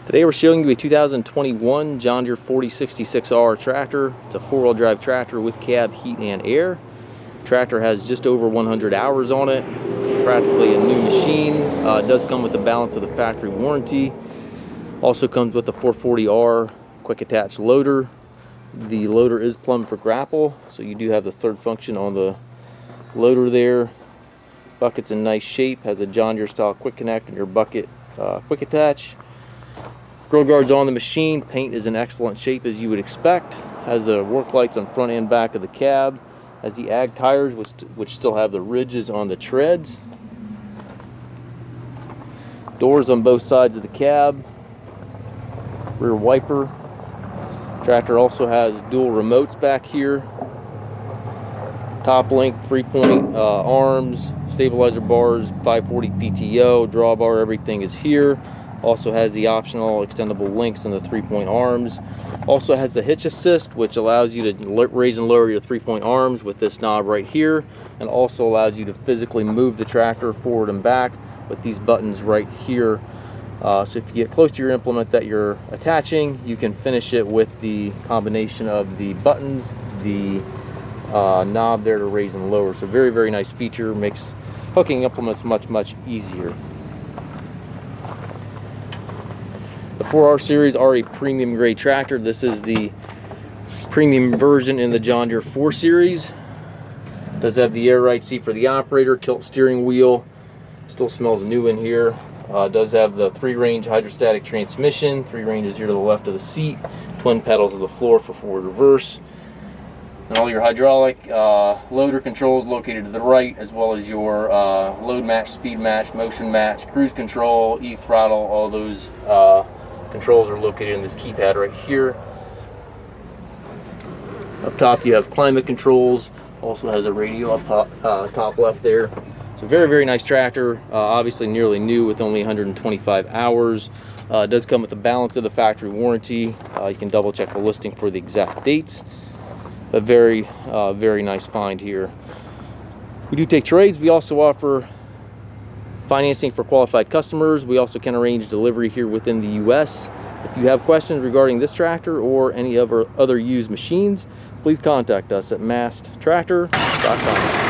Today we're showing you a 2021 John Deere 4066R tractor. It's a four-wheel drive tractor with cab, heat, and air. Tractor has just over 100 hours on it. It's practically a new machine. It does come with the balance of the factory warranty. Also comes with a 440R quick attach loader. The loader is plumbed for Grapple, so you do have the third function on the loader there. Bucket's in nice shape, has a John Deere style quick connect and your bucket quick attach. Grill guards on the machine. Paint is in excellent shape as you would expect. Has the work lights on front and back of the cab. Has the ag tires which still have the ridges on the treads. Doors on both sides of the cab. Rear wiper. Tractor also has dual remotes back here. Top link 3-point arms, stabilizer bars, 540 PTO, drawbar, everything is here. Also has the optional extendable links and the 3-point arms. Also has the hitch assist, which allows you to raise and lower your 3-point arms with this knob right here, and also allows you to physically move the tractor forward and back with these buttons right here. So if you get close to your implement that you're attaching, you can finish it with the combination of the buttons, the knob there to raise and lower. So very, very nice feature, makes hooking implements much easier. The 4R series are a premium grade tractor. This is the premium version in the John Deere 4 series. Does have the air right seat for the operator, tilt steering wheel. Still smells new in here. Does have the 3-range hydrostatic transmission. 3 ranges here to the left of the seat. Twin pedals of the floor for forward reverse. And all your hydraulic loader controls located to the right, as well as your load match, speed match, motion match, cruise control, throttle. All those controls are located in this keypad right here. Up top you have climate controls. Also has a radio up top left there. So very nice tractor. Obviously nearly new with only 125 hours. It does come with the balance of the factory warranty. You can double check the listing for the exact dates. But very nice find here. We do take trades. We also offer financing for qualified customers. We also can arrange delivery here within the US. If you have questions regarding this tractor or any other used machines, please contact us at masttractor.com.